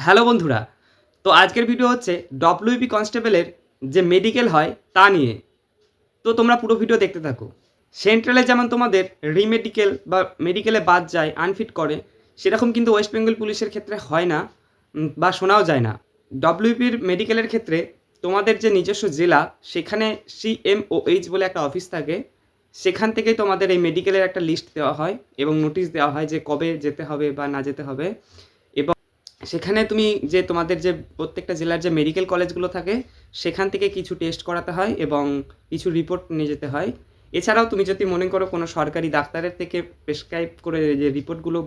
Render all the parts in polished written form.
Hello বন্ধুরা, তো আজকের ভিডিও হচ্ছে ডব্লিউবি কনস্টেবলের যে মেডিকেল হয় তা নিয়ে। তো তোমরা পুরো ভিডিও দেখতে থাকো। সেন্ট্রালে যেমন তোমাদের রিমেডিকেল বা মেডিকেলে বাদ যায়, আনফিট করে, সেরকম কিন্তু ওয়েস্ট বেঙ্গল পুলিশের ক্ষেত্রে হয় না বা শোনাও যায় না। ডব্লিউবির মেডিকেলের ক্ষেত্রে তোমাদের যে নিজস্ব জেলা, সেখানে সিএমওএইচ বলে একটা অফিস থাকে, সেখান থেকেই তোমাদের এই মেডিকেলের একটা লিস্ট দেওয়া হয় এবং নোটিশ দেওয়া হয় যে কবে যেতে হবে বা না যেতে হবে। এবং সেখানে তুমি যে তোমাদের যে প্রত্যেকটা জেলার যে মেডিকেল কলেজগুলো থাকে, সেখান থেকে কিছু টেস্ট করাতে হয় এবং কিছু রিপোর্ট নিয়ে যেতে হয়। এছাড়াও তুমি যদি মনে করো কোনো সরকারি ডাক্তারের থেকে প্রেসক্রাইব করে যে রিপোর্টগুলো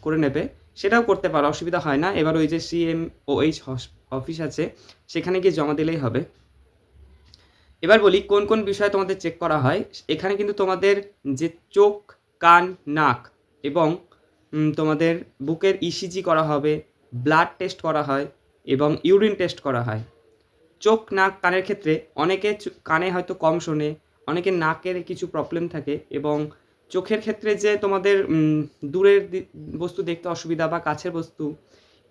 করে নেবে, সেটাও করতে পারো, অসুবিধা হয় না। এবার ওই যে সিএমওএইচ অফিস আছে, সেখানে গিয়ে জমা দিলেই হবে। এবার বলি কোন কোন বিষয় তোমাদের চেক করা হয়। এখানে কিন্তু তোমাদের যে চোখ, কান, নাক এবং তোমাদের বুকের ইসিজি করা হবে, ব্লাড টেস্ট করা হয় এবং ইউরিন টেস্ট করা হয়। চোখ, নাক, কানের ক্ষেত্রে অনেকে কানে হয়তো কম শোনে, অনেকের নাকের কিছু প্রবলেম থাকে এবং চোখের ক্ষেত্রে যে তোমাদের দূরের বস্তু দেখতে অসুবিধা বা কাছের বস্তু,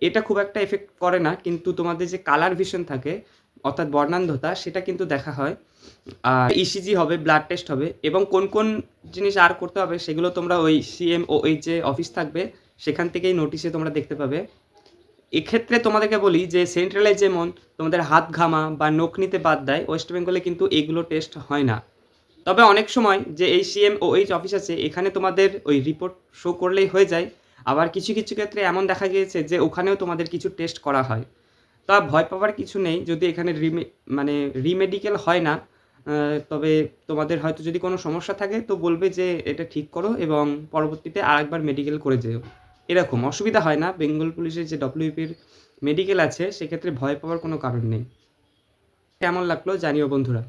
এটা খুব একটা এফেক্ট করে না, কিন্তু তোমাদের যে কালার ভিশন থাকে অর্থাৎ বর্ণান্ধতা, সেটা কিন্তু দেখা হয়। আর ইসিজি হবে, ব্লাড টেস্ট হবে এবং কোন কোন জিনিস আর করতে হবে সেগুলো তোমরা ওই সিএমওএইচ যে অফিস থাকবে সেখান থেকেই নোটিশে তোমরা দেখতে পাবে। এক্ষেত্রে তোমাদেরকে বলি যে সেন্ট্রালে যেমন তোমাদের হাত ঘামা বা নখ নিতে বাদ দেয়, ওয়েস্ট বেঙ্গলে কিন্তু এগুলো টেস্ট হয় না। তবে অনেক সময় যে এই সিএমওএইচ অফিস আছে, এখানে তোমাদের ওই রিপোর্ট শো করলেই হয়ে যায়। আবার কিছু কিছু ক্ষেত্রে এমন দেখা গিয়েছে যে ওখানেও তোমাদের কিছু টেস্ট করা হয়। তা ভয় পাওয়ার কিছু নেই যদি এখানে মানে রিমেডিকেল হয় না। তবে তোমাদের হয়তো যদি কোনো সমস্যা থাকে তো বলবে যে এটা ঠিক করো এবং পরবর্তীতে আরেকবার মেডিকেল করে যেও, এরকম অসুবিধা হয় না। বেঙ্গল পুলিশের যে ডব্লিউপির মেডিকেল আছে সেক্ষেত্রে ভয় পাওয়ার কোনো কারণ নেই। কেমন লাগলো জানিও বন্ধুরা।